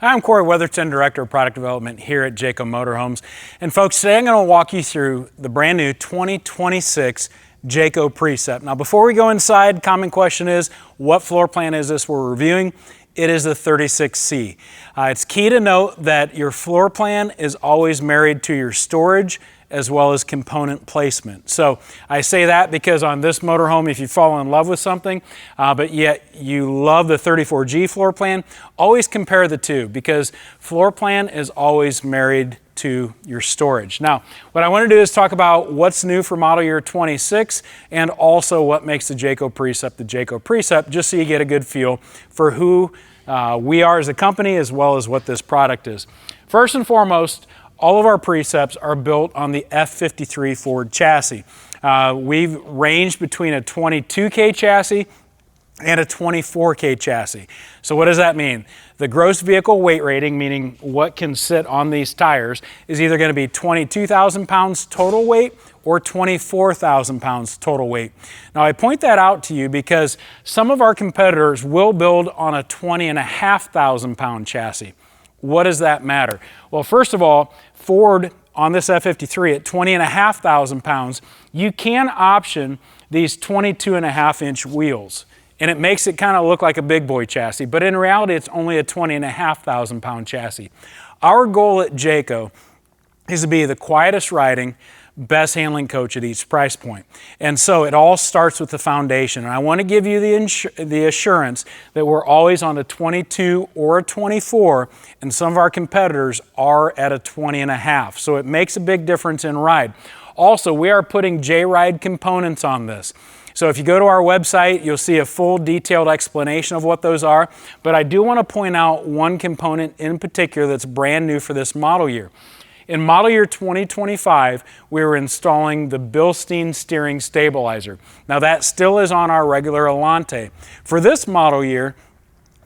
I'm Cory, Weatherton, Director of Product Development here at Jayco Motorhomes. And folks, today I'm going to walk you through the brand new 2026 Jayco Precept. Now, before we go inside, common question is, what floor plan is this we're reviewing? It is the 36C. It's key to note that your floor plan is always married to your storage as well as component placement. So I say that because on this motorhome, if you fall in love with something, but yet you love the 34G floor plan, always compare the two because floor plan is always married to your storage. Now, what I want to do is talk about what's new for model year 26 and also what makes the Jayco Precept, just so you get a good feel for who we are as a company as well as what this product is. First and foremost, all of our Precepts are built on the F53 Ford chassis. We've ranged between a 22K chassis and a 24K chassis. So what does that mean? The gross vehicle weight rating, meaning what can sit on these tires, is either going to be 22,000 pounds total weight or 24,000 pounds total weight. Now I point that out to you because some of our competitors will build on a 20,500 pound chassis. What does that matter? Well, first of all, Ford on this F53 at 20,500 pounds, you can option these 22.5-inch wheels. And it makes it kind of look like a big boy chassis, but in reality, it's only a 20,500 pound chassis. Our goal at Jayco is to be the quietest riding, best handling coach at each price point. And so it all starts with the foundation. And I want to give you the assurance that we're always on a 22 or a 24, and some of our competitors are at a 20.5. So it makes a big difference in ride. Also, we are putting JRide components on this. So if you go to our website, you'll see a full detailed explanation of what those are. But I do want to point out one component in particular that's brand new for this model year. In model year 2025, we were installing the Bilstein steering stabilizer. Now that still is on our regular Alante. For this model year,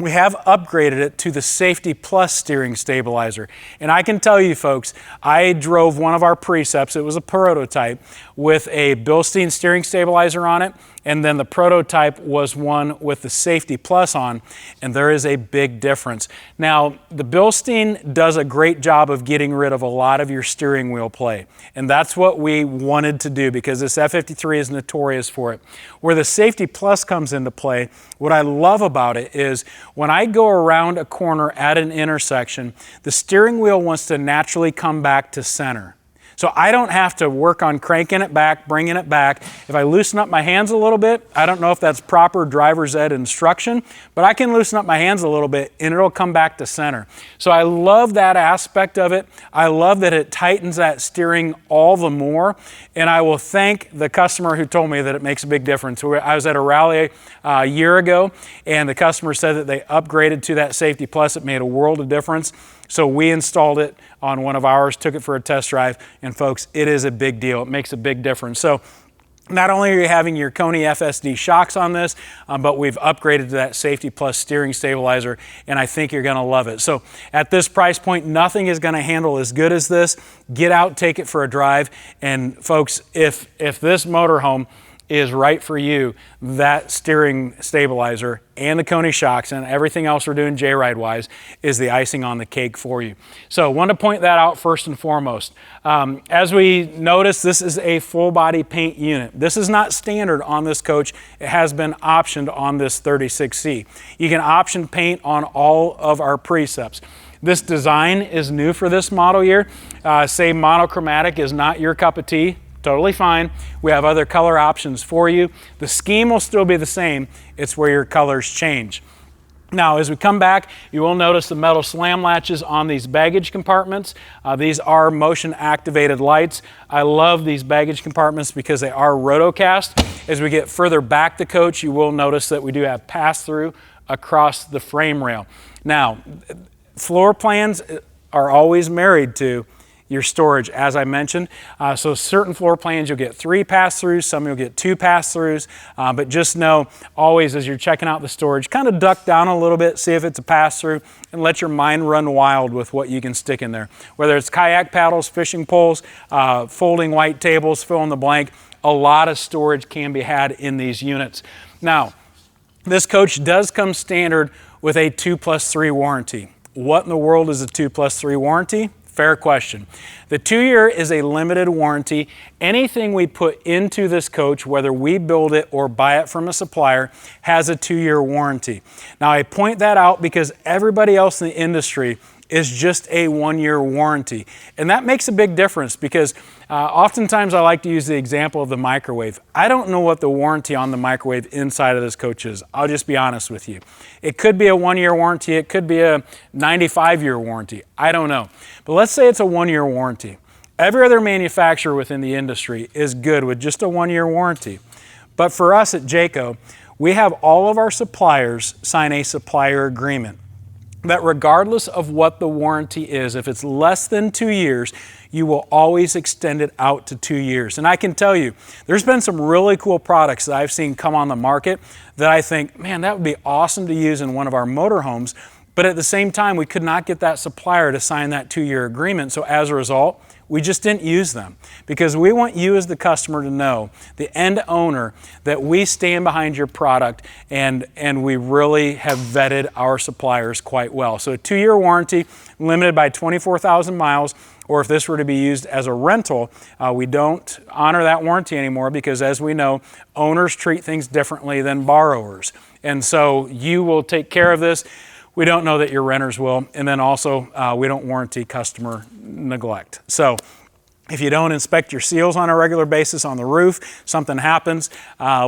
we have upgraded it to the Safety Plus steering stabilizer. And I can tell you folks, I drove one of our Precepts, it was a prototype, with a Bilstein steering stabilizer on it, and then the prototype was one with the Safety Plus on, and there is a big difference. Now, the Bilstein does a great job of getting rid of a lot of your steering wheel play, and that's what we wanted to do because this F53 is notorious for it. Where the Safety Plus comes into play, what I love about it is when I go around a corner at an intersection, the steering wheel wants to naturally come back to center. So I don't have to work on cranking it back, bringing it back. If I loosen up my hands a little bit, I don't know if that's proper driver's ed instruction, but I can loosen up my hands a little bit and it'll come back to center. So I love that aspect of it. I love that it tightens that steering all the more. And I will thank the customer who told me that it makes a big difference. I was at a rally a year ago and the customer said that they upgraded to that Safety Plus. It made a world of difference. So we installed it on one of ours, took it for a test drive, and folks, it is a big deal. It makes a big difference. So not only are you having your Koni FSD shocks on this, but we've upgraded to that Safety Plus steering stabilizer, and I think you're gonna love it. So at this price point, nothing is gonna handle as good as this. Get out, take it for a drive, and folks, if this motorhome is right for you, that steering stabilizer and the Koni shocks and everything else we're doing JRide wise is the icing on the cake for you. So want to point that out first and foremost. As we notice, this is a full body paint unit. This is not standard on this coach. It has been optioned on this 36C. You can option paint on all of our Precepts. This design is new for this model year. Say monochromatic is not your cup of tea. Totally fine. We have other color options for you. The scheme will still be the same. It's where your colors change. Now, as we come back, you will notice the metal slam latches on these baggage compartments. These are motion activated lights. I love these baggage compartments because they are rotocast. As we get further back the coach, you will notice that we do have pass-through across the frame rail. Now, floor plans are always married to your storage, as I mentioned. So certain floor plans, you'll get 3 pass-throughs, some you'll get 2 pass-throughs, but just know always as you're checking out the storage, kind of duck down a little bit, see if it's a pass-through, and let your mind run wild with what you can stick in there. Whether it's kayak paddles, fishing poles, folding white tables, fill in the blank, a lot of storage can be had in these units. Now, this coach does come standard with a 2+3 warranty. What in the world is a 2+3 warranty? Fair question. The 2-year is a limited warranty. Anything we put into this coach, whether we build it or buy it from a supplier, has a 2-year warranty. Now I point that out because everybody else in the industry is just a 1-year warranty. And that makes a big difference because oftentimes I like to use the example of the microwave. I don't know what the warranty on the microwave inside of this coach is. I'll just be honest with you. It could be a 1-year warranty. It could be a 95-year warranty. I don't know. But let's say it's a 1-year warranty. Every other manufacturer within the industry is good with just a 1-year warranty. But for us at Jayco, we have all of our suppliers sign a supplier agreement that regardless of what the warranty is, if it's less than 2 years, you will always extend it out to 2 years. And I can tell you, there's been some really cool products that I've seen come on the market that I think, man, that would be awesome to use in one of our motorhomes. But at the same time, we could not get that supplier to sign that 2-year agreement. So as a result, we just didn't use them because we want you as the customer to know, the end owner, that we stand behind your product and we really have vetted our suppliers quite well. So a 2-year warranty limited by 24,000 miles, or if this were to be used as a rental, we don't honor that warranty anymore because as we know, owners treat things differently than borrowers. And so you will take care of this. We don't know that your renters will. And then also, we don't warranty customer neglect. So if you don't inspect your seals on a regular basis on the roof, something happens,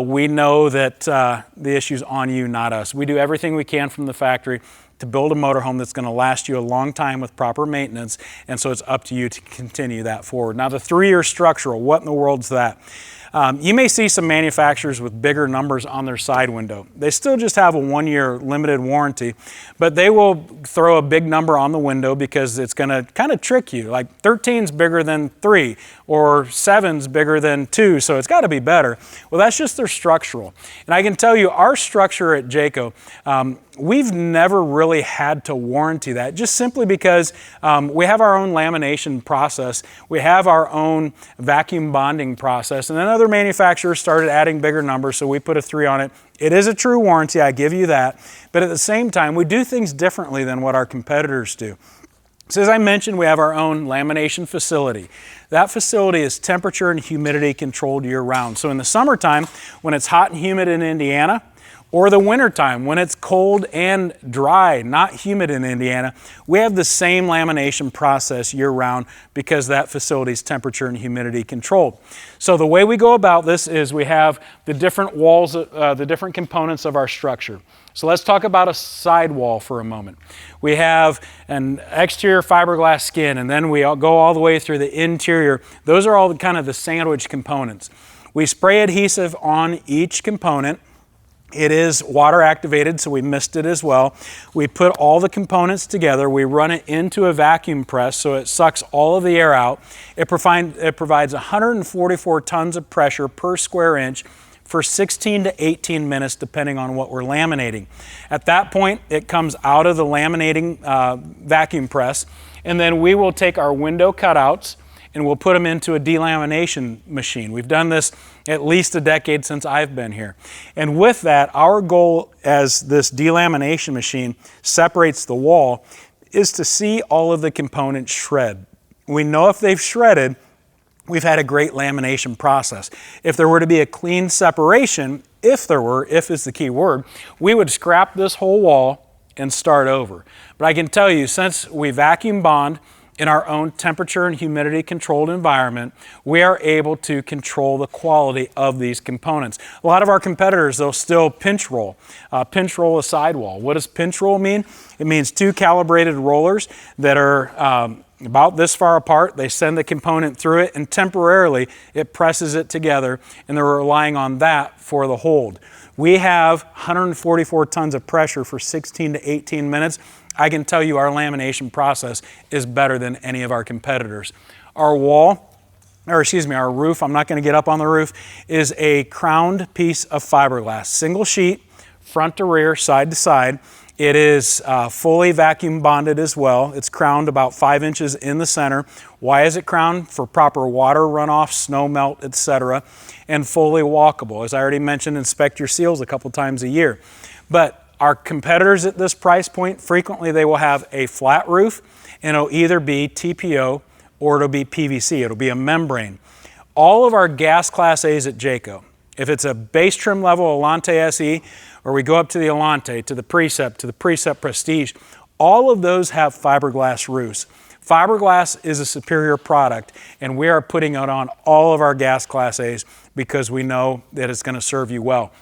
we know that the issue's on you, not us. We do everything we can from the factory to build a motorhome that's going to last you a long time with proper maintenance, and so it's up to you to continue that forward. Now the 3-year structural, what in the world's that? You may see some manufacturers with bigger numbers on their side window. They still just have a 1-year limited warranty, but they will throw a big number on the window because it's going to kind of trick you. Like 13's bigger than 3 or 7's bigger than 2, so it's got to be better. Well, that's just their structural. And I can tell you our structure at Jayco, we've never really had to warranty that, just simply because we have our own lamination process, we have our own vacuum bonding process, and then other manufacturers started adding bigger numbers, so we put a 3 on it. It is a true warranty, I give you that, but at the same time, we do things differently than what our competitors do. So as I mentioned, we have our own lamination facility. That facility is temperature and humidity controlled year-round. So in the summertime, when it's hot and humid in Indiana, or the wintertime when it's cold and dry, not humid in Indiana, we have the same lamination process year-round because that facility is temperature and humidity controlled. So the way we go about this is we have the different walls, the different components of our structure. So let's talk about a sidewall for a moment. We have an exterior fiberglass skin, and then we go all the way through the interior. Those are all kind of the sandwich components. We spray adhesive on each component. It is water activated, so we mist it as well. We put all the components together. We run it into a vacuum press so it sucks all of the air out. It provides 144 tons of pressure per square inch for 16 to 18 minutes, depending on what we're laminating. At that point, it comes out of the laminating vacuum press, and then we will take our window cutouts and we'll put them into a delamination machine. We've done this at least a decade since I've been here. And with that, our goal as this delamination machine separates the wall is to see all of the components shred. We know if they've shredded, we've had a great lamination process. If there were to be a clean separation, if is the key word, we would scrap this whole wall and start over. But I can tell you, since we vacuum bond in our own temperature and humidity controlled environment, we are able to control the quality of these components. A lot of our competitors, they'll still pinch roll a sidewall. What does pinch roll mean? It means 2 calibrated rollers that are about this far apart. They send the component through it and temporarily it presses it together, and they're relying on that for the hold. We have 144 tons of pressure for 16 to 18 minutes. I can tell you our lamination process is better than any of our competitors. Our roof, I'm not going to get up on the roof, is a crowned piece of fiberglass. Single sheet, front to rear, side to side. It is fully vacuum bonded as well. It's crowned about 5 inches in the center. Why is it crowned? For proper water runoff, snow melt, etc. And fully walkable. As I already mentioned, inspect your seals a couple times a year. But Our competitors at this price point, frequently they will have a flat roof, and it'll either be TPO or it'll be PVC. It'll be a membrane. All of our gas Class A's at Jayco, if it's a base trim level Alante SE, or we go up to the Alante, to the Precept, to the Precept Prestige, all of those have fiberglass roofs. Fiberglass is a superior product, and we are putting it on all of our gas Class A's because we know that it's going to serve you well.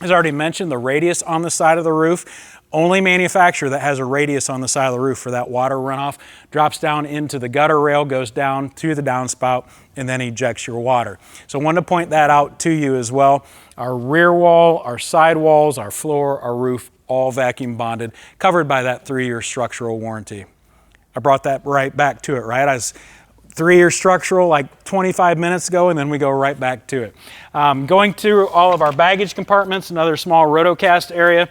As I already mentioned, the radius on the side of the roof, only manufacturer that has a radius on the side of the roof for that water runoff, drops down into the gutter rail, goes down through the downspout, and then ejects your water. So I wanted to point that out to you as well. Our rear wall, our side walls, our floor, our roof, all vacuum bonded, covered by that 3-year structural warranty. I brought that right back to it, right? I was 3-year structural like 25 minutes ago, and then we go right back to it. Going through all of our baggage compartments, another small rotocast area.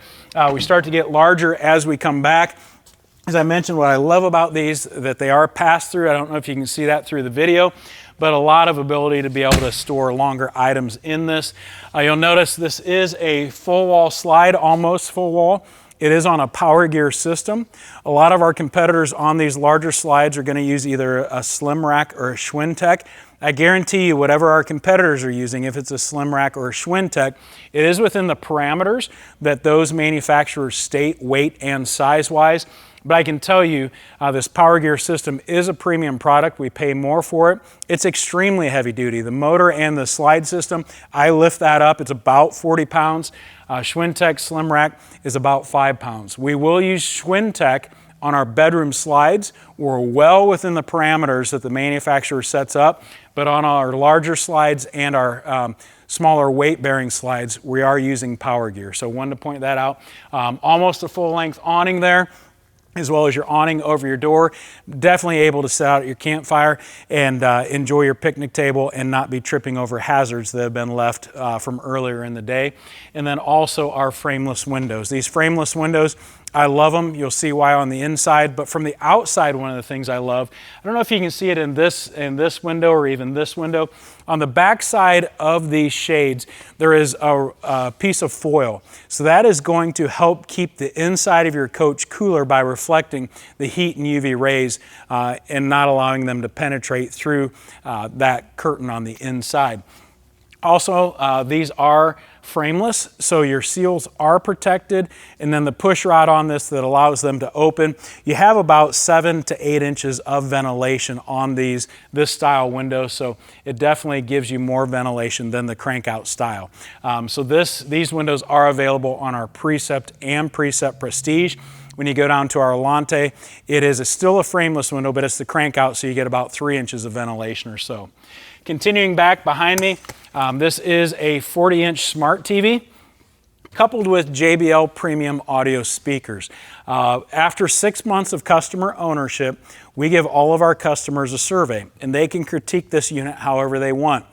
We start to get larger as we come back. As I mentioned, what I love about these, that they are pass-through. I don't know if you can see that through the video, but a lot of ability to be able to store longer items in this. You'll notice this is a full wall slide, almost full wall. It is on a power gear system. A lot of our competitors on these larger slides are going to use either a slim rack or a Schwinn-Tech. I guarantee you whatever our competitors are using, if it's a slim rack or a Schwinn-Tech, it is within the parameters that those manufacturers state weight and size-wise. But I can tell you this power gear system is a premium product. We pay more for it. It's extremely heavy duty. The motor and the slide system, I lift that up. It's about 40 pounds. Schwinn-Tech Slim Rack is about 5 pounds. We will use Schwinn-Tech on our bedroom slides. We're well within the parameters that the manufacturer sets up, but on our larger slides and our smaller weight-bearing slides, we are using power gear. So wanted to point that out. Almost a full-length awning there, as well as your awning over your door. Definitely able to set out your campfire and enjoy your picnic table and not be tripping over hazards that have been left from earlier in the day. And then also our frameless windows. These frameless windows, I love them. You'll see why on the inside, but from the outside, one of the things I love, I don't know if you can see it in this window or even this window. On the back side of these shades, there is a piece of foil. So that is going to help keep the inside of your coach cooler by reflecting the heat and UV rays and not allowing them to penetrate through that curtain on the inside. Also, these are frameless, so your seals are protected, and then the push rod on this that allows them to open. You have about 7 to 8 inches of ventilation on this style window, so it definitely gives you more ventilation than the crank out style. So these windows are available on our Precept and Precept Prestige. When you go down to our Alante, it is still a frameless window, but it's the crank out, so you get about 3 inches of ventilation or so. Continuing back behind me, this is a 40-inch smart TV coupled with JBL premium audio speakers. After 6 months of customer ownership, we give all of our customers a survey, and they can critique this unit however they want.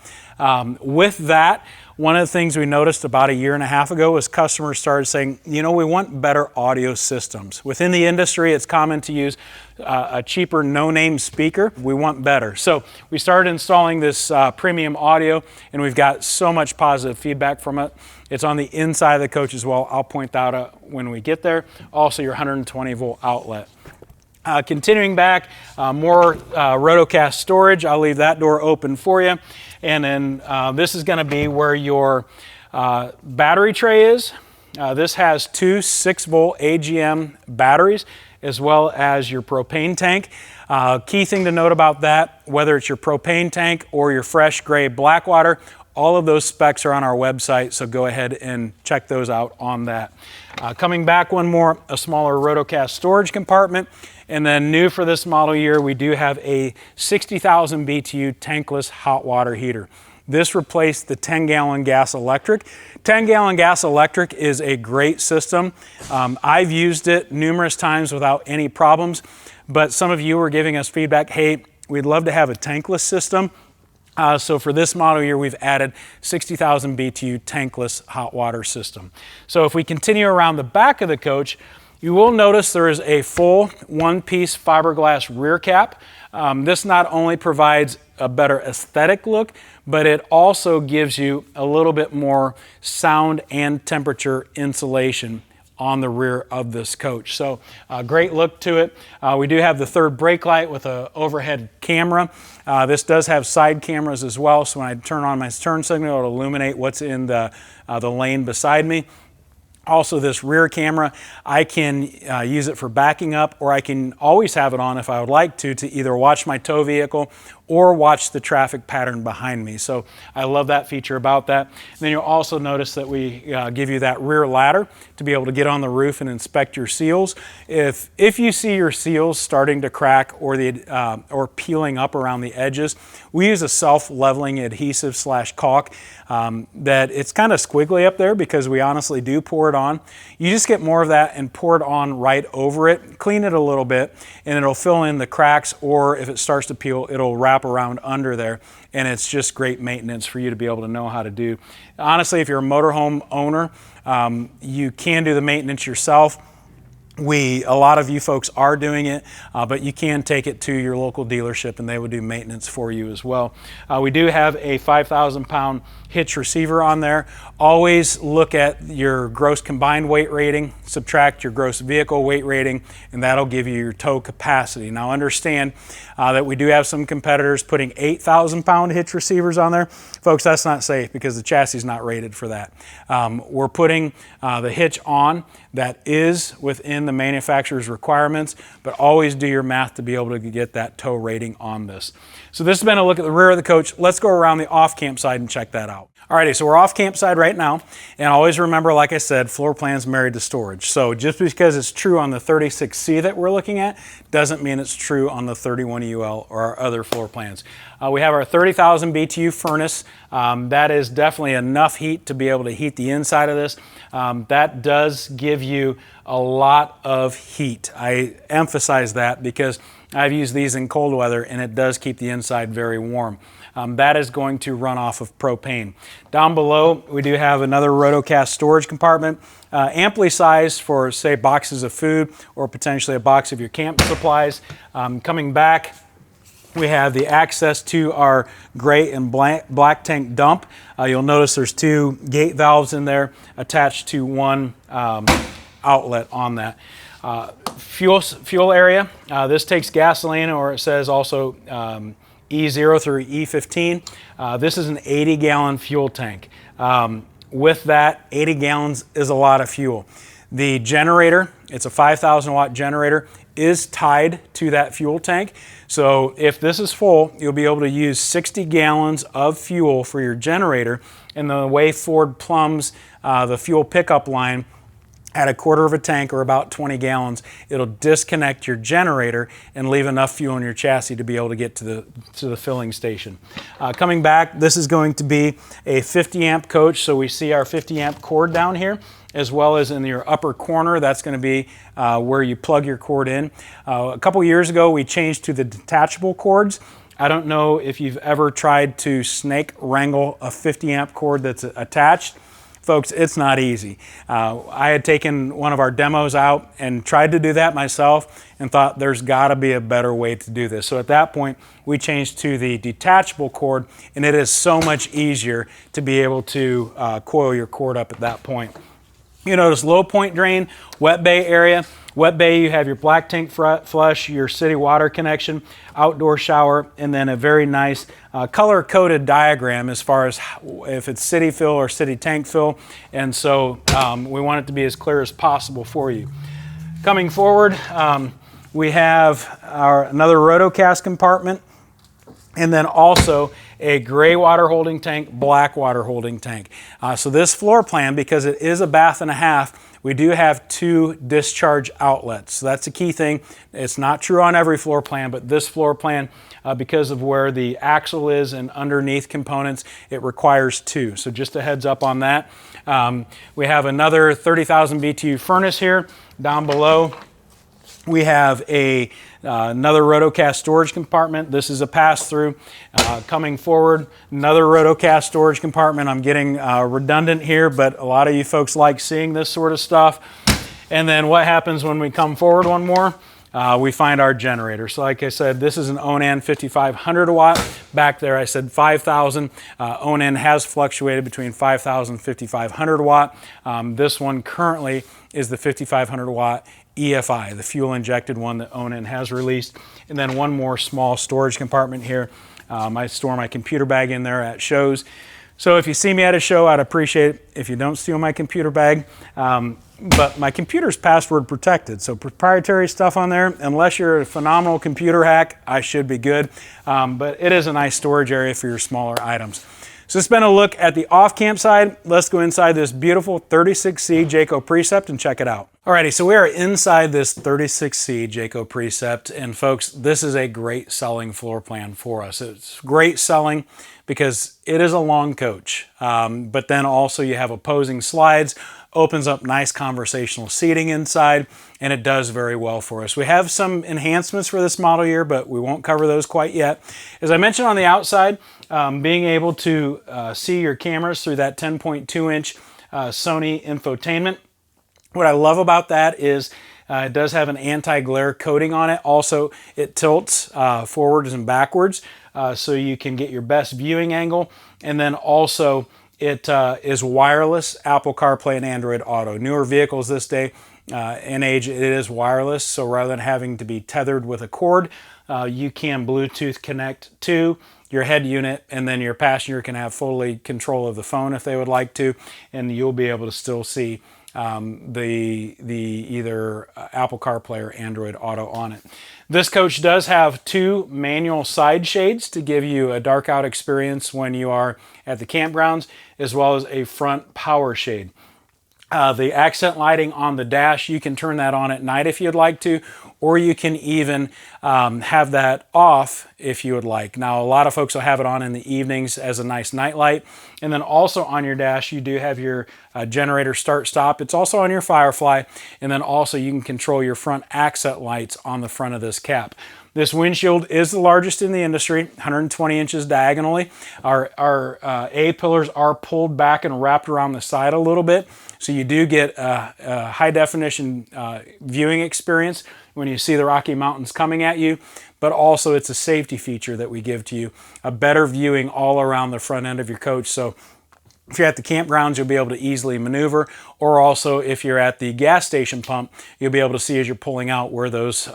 With that, one of the things we noticed about 1.5 years ago was customers started saying, you know, we want better audio systems. Within the industry, it's common to use a cheaper no-name speaker. We want better. So we started installing this premium audio, and we've got so much positive feedback from it. It's on the inside of the coach as well. I'll point that out when we get there. Also your 120-volt outlet. Continuing back, more rotocast storage. I'll leave that door open for you. And then this is going to be where your battery tray is. This has 2 6-volt AGM batteries as well as your propane tank. Key thing to note about that, whether it's your propane tank or your fresh gray Blackwater, all of those specs are on our website, so go ahead and check those out on that. Coming back one more, a smaller rotocast storage compartment. And then new for this model year, we do have a 60,000 BTU tankless hot water heater. This replaced the 10-gallon gas electric. 10-gallon gas electric is a great system. I've used it numerous times without any problems, but some of you were giving us feedback, hey, we'd love to have a tankless system. So for this model year, we've added 60,000 BTU tankless hot water system. So if we continue around the back of the coach, you will notice there is a full one-piece fiberglass rear cap. This not only provides a better aesthetic look, but it also gives you a little bit more sound and temperature insulation. on the rear of this coach. So great look to it. We do have the third brake light with an overhead camera. This does have side cameras as well, so when I turn on my turn signal, it'll illuminate what's in the lane beside me. Also, this rear camera, I can use it for backing up, or I can always have it on if I would like to either watch my tow vehicle or watch the traffic pattern behind me. So I love that feature about that. And then you'll also notice that we give you that rear ladder to be able to get on the roof and inspect your seals. If you see your seals starting to crack or peeling up around the edges, we use a self-leveling adhesive / caulk that it's kind of squiggly up there because we honestly do pour it on. You just get more of that and pour it on right over it, clean it a little bit, and it'll fill in the cracks, or if it starts to peel, it'll wrap around under there, and it's just great maintenance for you to be able to know how to do. Honestly, if you're a motorhome owner, you can do the maintenance yourself. A lot of you folks are doing it, but you can take it to your local dealership and they will do maintenance for you as well. We do have a 5,000-pound hitch receiver on there. Always look at your gross combined weight rating, subtract your gross vehicle weight rating, and that'll give you your tow capacity. Now understand that we do have some competitors putting 8,000-pound hitch receivers on there. Folks, that's not safe because the chassis is not rated for that. We're putting the hitch on that is within the manufacturer's requirements, but always do your math to be able to get that tow rating on this. So this has been a look at the rear of the coach. Let's go around the off-camp side and check that out. Alrighty, so we're off camp side right now, and always remember, like I said, floor plan's married to storage. So just because it's true on the 36C that we're looking at, doesn't mean it's true on the 31UL or our other floor plans. We have our 30,000 BTU furnace. That is definitely enough heat to be able to heat the inside of this. That does give you a lot of heat. I emphasize that because I've used these in cold weather and it does keep the inside very warm. That is going to run off of propane. Down below, we do have another rotocast storage compartment, amply sized for, say, boxes of food or potentially a box of your camp supplies. Coming back, we have the access to our gray and black tank dump. You'll notice there's two gate valves in there attached to one outlet on that. Fuel area, this takes gasoline, or it says also E0 through E15. This is an 80-gallon fuel tank. With that, 80 gallons is a lot of fuel. The generator, it's a 5,000 watt generator, is tied to that fuel tank. So if this is full, you'll be able to use 60 gallons of fuel for your generator. And the way Ford plumbs the fuel pickup line, at a quarter of a tank or about 20 gallons, it'll disconnect your generator and leave enough fuel in your chassis to be able to get to the filling station. Coming back, this is going to be a 50 amp coach, so we see our 50 amp cord down here, as well as in your upper corner. That's going to be where you plug your cord in. A couple years ago, we changed to the detachable cords. I don't know if you've ever tried to snake wrangle a 50 amp cord that's attached. Folks, it's not easy. I had taken one of our demos out and tried to do that myself and thought there's got to be a better way to do this. So at that point, we changed to the detachable cord, and it is so much easier to be able to coil your cord up at that point. You notice low point drain, wet bay area. Wet bay, you have your black tank flush, your city water connection, outdoor shower, and then a very nice color-coded diagram as far as if it's city fill or city tank fill. And so we want it to be as clear as possible for you. Coming forward, we have another rotocast compartment, and then also a gray water holding tank, black water holding tank. So this floor plan, because it is a bath and a half, we do have two discharge outlets. So that's a key thing. It's not true on every floor plan, but this floor plan, because of where the axle is and underneath components, it requires two. So just a heads up on that. We have another 30,000 BTU furnace here. Down below, we have another rotocast storage compartment. This is a pass-through. Coming forward, another rotocast storage compartment. I'm getting redundant here, but a lot of you folks like seeing this sort of stuff. And then what happens when we come forward one more? we find our generator. So like I said, this is an Onan 5500 watt. Back there I said 5,000. Onan has fluctuated between 5,000 and 5,500 watt. This one currently is the 5,500 watt EFI, the fuel injected one that Onan has released. And then one more small storage compartment here. I store my computer bag in there at shows. So if you see me at a show, I'd appreciate it if you don't steal my computer bag. But my computer's password protected, so proprietary stuff on there, unless you're a phenomenal computer hack, I should be good. But it is a nice storage area for your smaller items. So it's been a look at the off-camp side. Let's go inside this beautiful 36C Jayco Precept and check it out. Alrighty, so we are inside this 36C Jayco Precept, and folks, this is a great selling floor plan for us. It's great selling because it is a long coach, but then also you have opposing slides, opens up nice conversational seating inside, and it does very well for us. We have some enhancements for this model year, but we won't cover those quite yet. As I mentioned on the outside, being able to see your cameras through that 10.2-inch Sony infotainment. What I love about that is it does have an anti-glare coating on it. Also, it tilts forwards and backwards so you can get your best viewing angle. And then also it is wireless Apple CarPlay and Android Auto. Newer vehicles this day and age, it is wireless. So rather than having to be tethered with a cord, you can Bluetooth connect to your head unit, and then your passenger can have fully control of the phone if they would like to, and you'll be able to still see the either Apple CarPlay or Android Auto on it. This coach does have two manual side shades to give you a dark out experience when you are at the campgrounds, as well as a front power shade. The accent lighting on the dash, you can turn that on at night if you'd like to, or you can even have that off if you would like. Now, a lot of folks will have it on in the evenings as a nice night light. And then also on your dash, you do have your generator start stop. It's also on your Firefly. And then also you can control your front accent lights on the front of this cap. This windshield is the largest in the industry, 120 inches diagonally. Our A-pillars are pulled back and wrapped around the side a little bit, so you do get a high-definition viewing experience when you see the Rocky Mountains coming at you, but also it's a safety feature that we give to you, a better viewing all around the front end of your coach. So if you're at the campgrounds, you'll be able to easily maneuver, or also if you're at the gas station pump, you'll be able to see as you're pulling out where those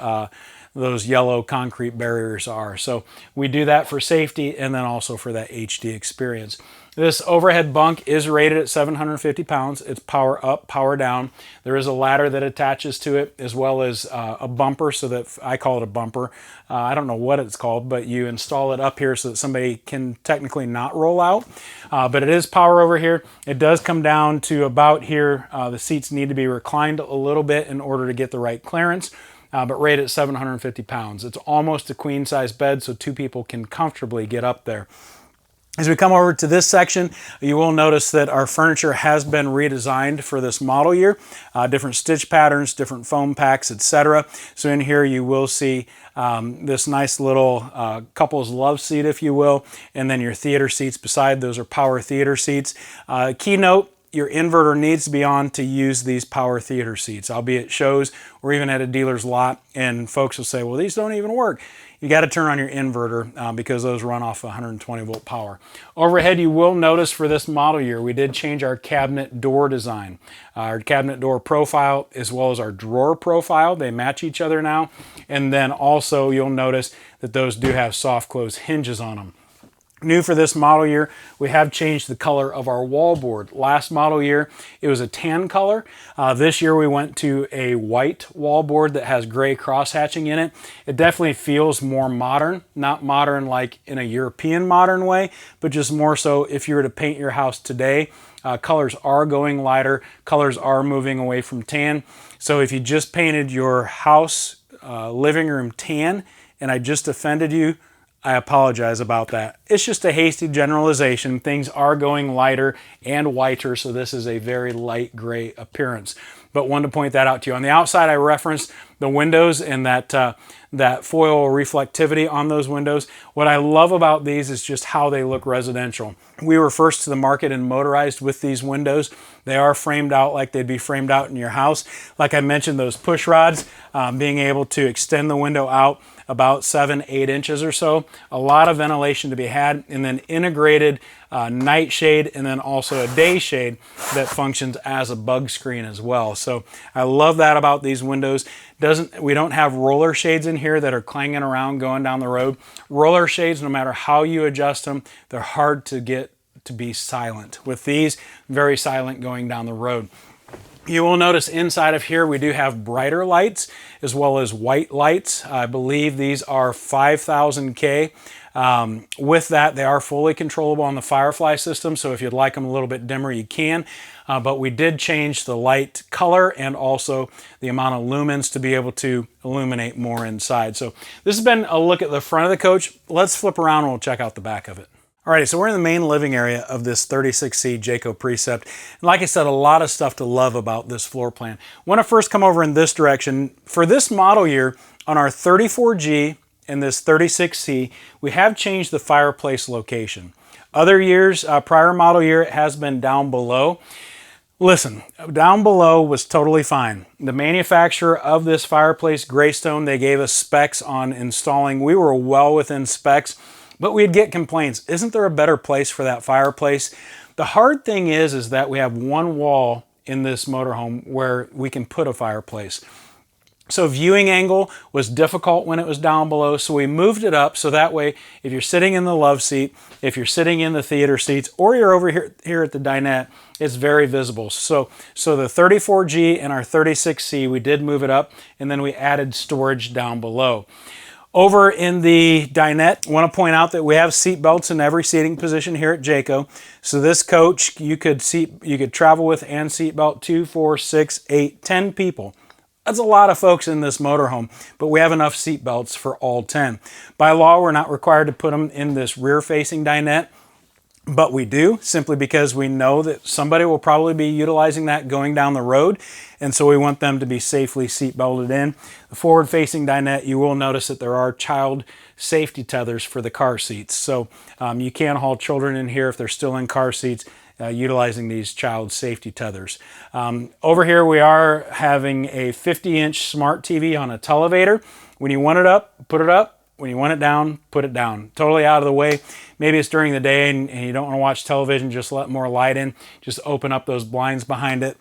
yellow concrete barriers are. So we do that for safety and then also for that HD experience. This overhead bunk is rated at 750 pounds. It's power up, power down. There is a ladder that attaches to it, as well as a bumper, so that I call it a bumper. I don't know what it's called, but you install it up here so that somebody can technically not roll out. But it is power over here. It does come down to about here. The seats need to be reclined a little bit in order to get the right clearance. But rated at 750 pounds. It's almost a queen size bed, so two people can comfortably get up there. As we come over to this section, you will notice that our furniture has been redesigned for this model year. Different stitch patterns, different foam packs, etc. So in here you will see this nice little couple's love seat, if you will, and then your theater seats beside those are power theater seats. Keynote, your inverter needs to be on to use these power theater seats. I'll be at shows or even at a dealer's lot, and folks will say, well, these don't even work. You got to turn on your inverter because those run off 120 volt power. Overhead, you will notice for this model year, we did change our cabinet door design. Our cabinet door profile as well as our drawer profile, they match each other now. And then also you'll notice that those do have soft close hinges on them. New for this model year, we have changed the color of our wallboard. Last model year, it was a tan color. This year we went to a white wallboard that has gray cross-hatching in it. It definitely feels more modern, not modern like in a European modern way, but just more so if you were to paint your house today. Colors are going lighter, colors are moving away from tan. So if you just painted your house living room tan and I just offended you, I apologize about that. It's just a hasty generalization. Things are going lighter and whiter, so this is a very light gray appearance. but wanted to point that out to you. On the outside, I referenced the windows and that foil reflectivity on those windows. What I love about these is just how they look residential. We were first to the market in motorized with these windows. They are framed out like they'd be framed out in your house. Like I mentioned, those push rods, being able to extend the window out about 7-8 inches or so. A lot of ventilation to be had, and then integrated night shade, and then also a day shade that functions as a bug screen as well. So I love that about these windows. We don't have roller shades in here that are clanging around going down the road. Roller shades, no matter how you adjust them, they're hard to get to be silent. With these, very silent going down the road. You will notice inside of here we do have brighter lights as well as white lights. I believe these are 5000K. With that, they are fully controllable on the Firefly system, so if you'd like them a little bit dimmer, you can. But we did change the light color and also the amount of lumens to be able to illuminate more inside. So this has been a look at the front of the coach. Let's flip around and we'll check out the back of it. Alrighty, so we're in the main living area of this 36C Jayco Precept. And like I said, a lot of stuff to love about this floor plan. When I first come over in this direction, for this model year, on our 34G and this 36C, we have changed the fireplace location. Other years, prior model year, it has been down below. Listen, down below was totally fine. The manufacturer of this fireplace, Greystone, they gave us specs on installing. We were well within specs. But we'd get complaints, isn't there a better place for that fireplace? The hard thing is that we have one wall in this motorhome where we can put a fireplace. So viewing angle was difficult when it was down below, so we moved it up so that way if you're sitting in the love seat, if you're sitting in the theater seats, or you're over here at the dinette, it's very visible. So the 34G and our 36C, we did move it up, and then we added storage down below. Over in the dinette, I want to point out that we have seat belts in every seating position here at Jayco. So this coach, you could travel with and seat belt 2, 4, 6, 8, 10 people. That's a lot of folks in this motorhome, but we have enough seat belts for all 10. By law, we're not required to put them in this rear-facing dinette, but we do, simply because we know that somebody will probably be utilizing that going down the road, and so we want them to be safely seat belted in. The forward-facing dinette, you will notice that there are child safety tethers for the car seats. So you can haul children in here if they're still in car seats, utilizing these child safety tethers. Over here we are having a 50-inch smart TV on a televator. When you want it up, put it up. When you want it down, put it down. Totally out of the way. Maybe it's during the day and you don't want to watch television, just let more light in. Just open up those blinds behind it.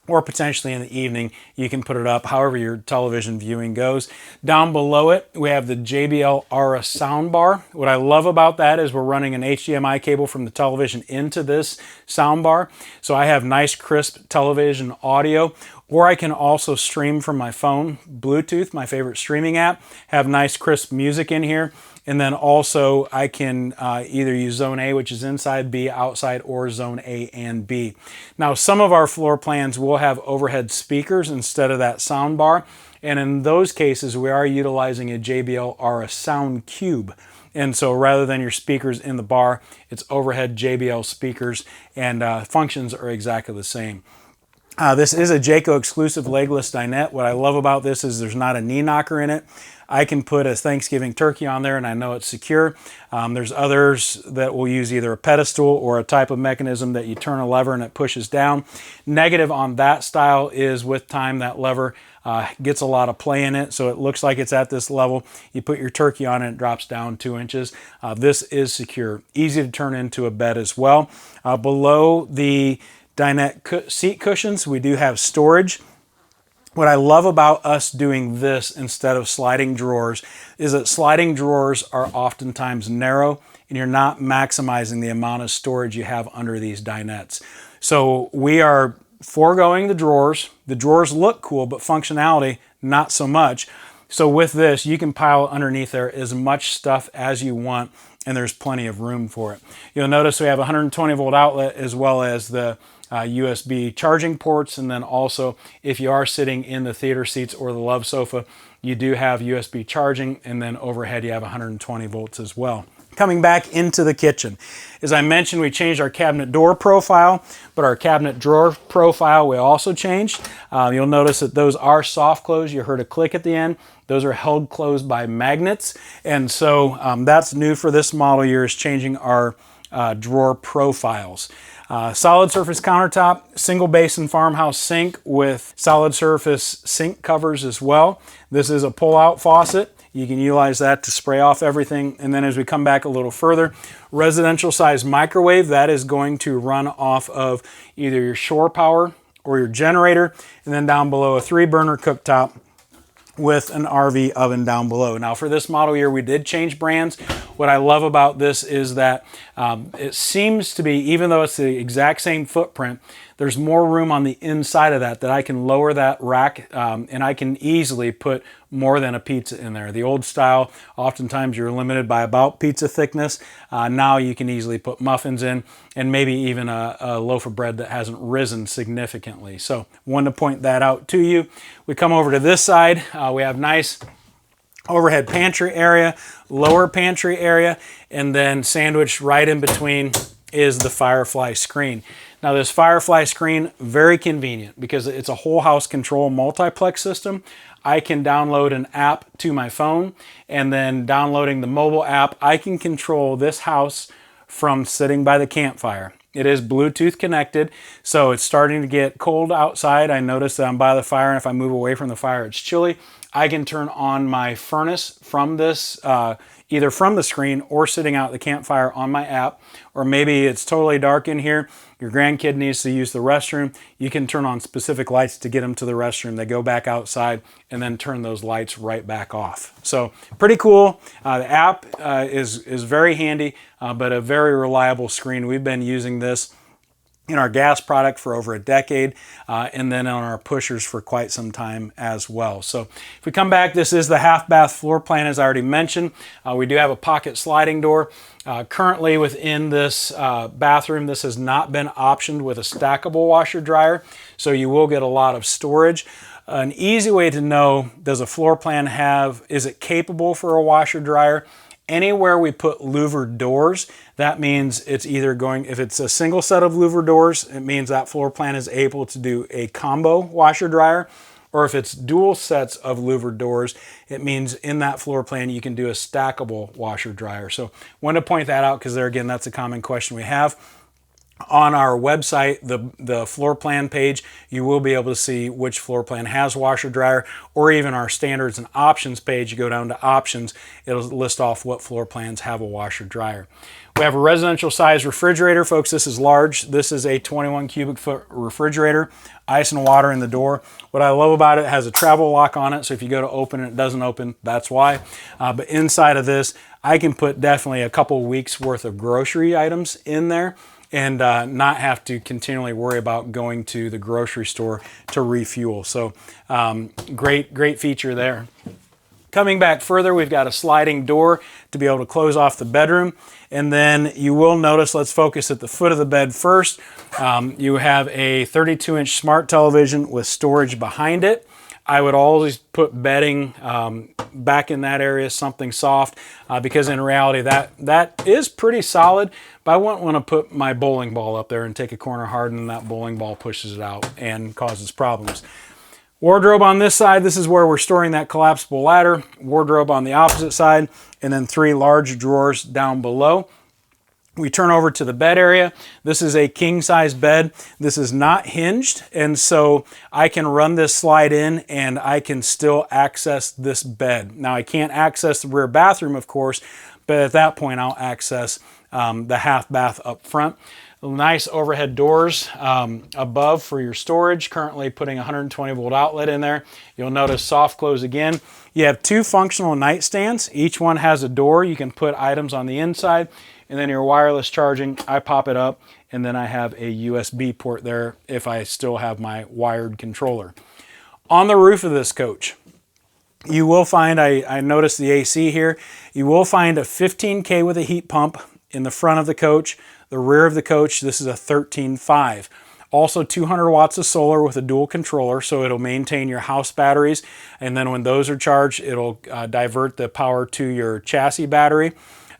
Or potentially in the evening, you can put it up however your television viewing goes. Down below it, we have the JBL Aura soundbar. What I love about that is we're running an HDMI cable from the television into this soundbar. So I have nice crisp television audio. Or I can also stream from my phone, Bluetooth, my favorite streaming app, have nice crisp music in here. And then also I can either use Zone A, which is inside, B, outside, or Zone A and B. Now, some of our floor plans will have overhead speakers instead of that sound bar. And in those cases, we are utilizing a JBL Aura Sound Cube. And so rather than your speakers in the bar, it's overhead JBL speakers, and functions are exactly the same. This is a Jayco exclusive legless dinette. What I love about this is there's not a knee knocker in it. I can put a Thanksgiving turkey on there and I know it's secure. There's others that will use either a pedestal or a type of mechanism that you turn a lever and it pushes down. Negative on that style is with time that lever gets a lot of play in it, so it looks like it's at this level. You put your turkey on it, it drops down 2 inches. This is secure. Easy to turn into a bed as well. Below the dinette seat cushions, we do have storage. What I love about us doing this instead of sliding drawers is that sliding drawers are oftentimes narrow and you're not maximizing the amount of storage you have under these dinettes. So we are foregoing the drawers. The drawers look cool, but functionality, not so much. So with this, you can pile underneath there as much stuff as you want, and there's plenty of room for it. You'll notice we have a 120 volt outlet as well as the USB charging ports, and then also if you are sitting in the theater seats or the love sofa, you do have USB charging, and then overhead you have 120 volts as well. Coming back into the kitchen. As I mentioned, we changed our cabinet door profile, but our cabinet drawer profile we also changed. You'll notice that those are soft close. You heard a click at the end. Those are held closed by magnets. And so that's new for this model year, is changing our drawer profiles. Solid surface countertop, single basin farmhouse sink with solid surface sink covers as well. This is a pull-out faucet. You can utilize that to spray off everything. And then as we come back a little further, residential size microwave, that is going to run off of either your shore power or your generator. And then down below, a 3-burner cooktop with an RV oven down below. Now for this model year, we did change brands. What I love about this is that it seems to be, even though it's the exact same footprint, there's more room on the inside of that I can lower that rack and I can easily put more than a pizza in there. The old style, oftentimes you're limited by about pizza thickness. Now you can easily put muffins in and maybe even a loaf of bread that hasn't risen significantly. So wanted to point that out to you. We come over to this side. We have nice overhead pantry area, lower pantry area, and then sandwiched right in between is the Firefly screen. Now this Firefly screen, very convenient because it's a whole house control multiplex system. I can download an app to my phone, and then downloading the mobile app, I can control this house from sitting by the campfire. It is Bluetooth connected, so it's starting to get cold outside. I notice that I'm by the fire, and if I move away from the fire, it's chilly. I can turn on my furnace from this, either from the screen or sitting out at the campfire on my app, or maybe it's totally dark in here. Your grandkid needs to use the restroom. You can turn on specific lights to get them to the restroom. They go back outside and then turn those lights right back off. So pretty cool. The app is very handy, but a very reliable screen. We've been using this in our gas product for over a decade, and then on our pushers for quite some time as well. So if we come back, this is the half bath floor plan, as I already mentioned. We do have a pocket sliding door. Currently within this bathroom, this has not been optioned with a stackable washer dryer, so you will get a lot of storage. An easy way to know, does a floor plan have, is it capable for a washer dryer? Anywhere we put louvered doors, that means it's either going, if it's a single set of louvered doors, it means that floor plan is able to do a combo washer dryer. Or if it's dual sets of louvered doors, it means in that floor plan you can do a stackable washer dryer. So wanted to point that out because there again, that's a common question we have. On our website, the floor plan page, you will be able to see which floor plan has washer dryer, or even our standards and options page, you go down to options, it'll list off what floor plans have a washer dryer. We have a residential size refrigerator, folks. This is large. This is a 21 cubic foot refrigerator, ice and water in the door. What I love about it, it has a travel lock on it, so if you go to open it, it doesn't open, that's why. But inside of this, I can put definitely a couple weeks worth of grocery items in there, and not have to continually worry about going to the grocery store to refuel. So great feature there. Coming back further, we've got a sliding door to be able to close off the bedroom. And then you will notice, let's focus at the foot of the bed first. You have a 32-inch smart television with storage behind it. I would always put bedding back in that area, something soft, because in reality that is pretty solid, but I wouldn't want to put my bowling ball up there and take a corner hard and that bowling ball pushes it out and causes problems. Wardrobe on this side, this is where we're storing that collapsible ladder. Wardrobe on the opposite side, and then 3 large drawers down below. We turn over to the bed area. This is a king size bed. This is not hinged, and so I can run this slide in and I can still access this bed. Now I can't access the rear bathroom, of course, but at that point I'll access the half bath up front. Nice overhead doors above for your storage. Currently putting a 120 volt outlet in there. You'll notice soft close again. You have 2 functional nightstands. Each one has a door. You can put items on the inside. And then your wireless charging, I pop it up, and then I have a USB port there if I still have my wired controller. On the roof of this coach, you will find, I noticed the AC here, you will find a 15K with a heat pump in the front of the coach. The rear of the coach, this is a 13.5. Also 200 watts of solar with a dual controller, so it'll maintain your house batteries, and then when those are charged, it'll divert the power to your chassis battery.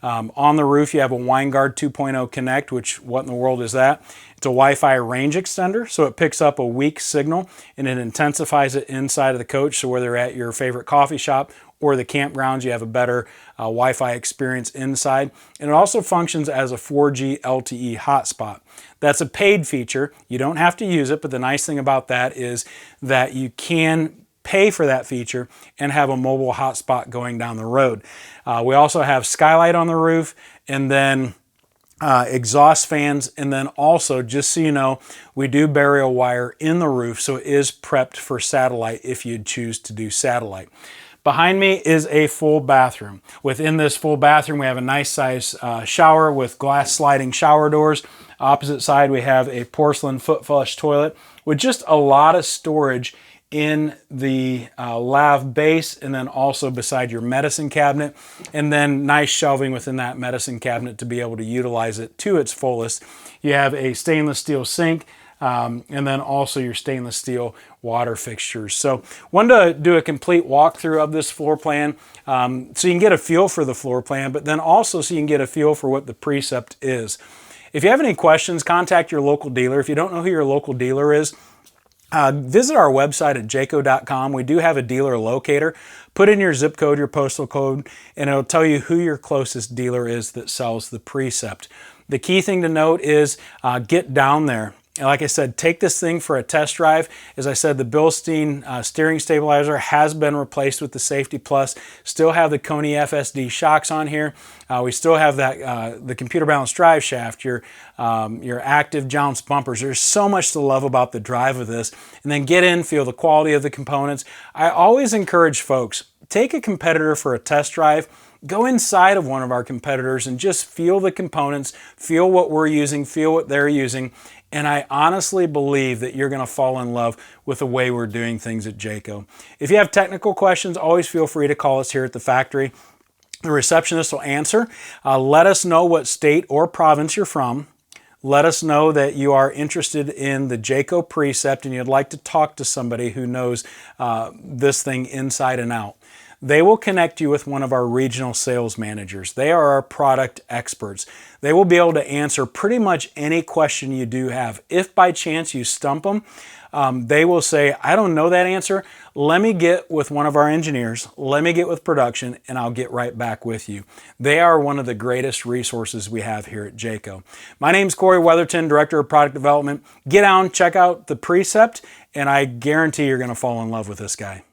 On the roof, you have a WineGuard 2.0 Connect, which what in the world is that? It's a Wi-Fi range extender, so it picks up a weak signal and it intensifies it inside of the coach. So whether at your favorite coffee shop or the campgrounds, you have a better Wi-Fi experience inside. And it also functions as a 4G LTE hotspot. That's a paid feature. You don't have to use it, but the nice thing about that is that you can pay for that feature and have a mobile hotspot going down the road. We also have skylight on the roof, and then exhaust fans, and then also, just so you know, we do burial wire in the roof, so it is prepped for satellite if you'd choose to do satellite. Behind me is a full bathroom. Within this full bathroom, we have a nice size shower with glass sliding shower doors. Opposite side, we have a porcelain foot flush toilet with just a lot of storage in the lav base, and then also beside your medicine cabinet, and then nice shelving within that medicine cabinet to be able to utilize it to its fullest. You have a stainless steel sink, and then also your stainless steel water fixtures. So wanted to do a complete walkthrough of this floor plan so you can get a feel for the floor plan, but then also so you can get a feel for what the Precept is. If you have any questions, contact your local dealer. If you don't know who your local dealer is, visit our website at jayco.com. We do have a dealer locator. Put in your zip code, your postal code, and it'll tell you who your closest dealer is that sells the Precept. The key thing to note is get down there. And like I said, take this thing for a test drive. As I said, the Bilstein steering stabilizer has been replaced with the Safety Plus. Still have the Koni FSD shocks on here. We still have that the computer balanced drive shaft, your active jounce bumpers. There's so much to love about the drive of this. And then get in, feel the quality of the components. I always encourage folks, take a competitor for a test drive. Go inside of one of our competitors and just feel the components, feel what we're using, feel what they're using. And I honestly believe that you're going to fall in love with the way we're doing things at Jayco. If you have technical questions, always feel free to call us here at the factory. The receptionist will answer. Let us know what state or province you're from. Let us know that you are interested in the Jayco Precept and you'd like to talk to somebody who knows this thing inside and out. They will connect you with one of our regional sales managers. They are our product experts. They will be able to answer pretty much any question you do have. If by chance you stump them, they will say, I don't know that answer. Let me get with one of our engineers. Let me get with production and I'll get right back with you. They are one of the greatest resources we have here at Jayco. My name's Cory Weatherton, Director of Product Development. Get down, check out the Precept, and I guarantee you're going to fall in love with this guy.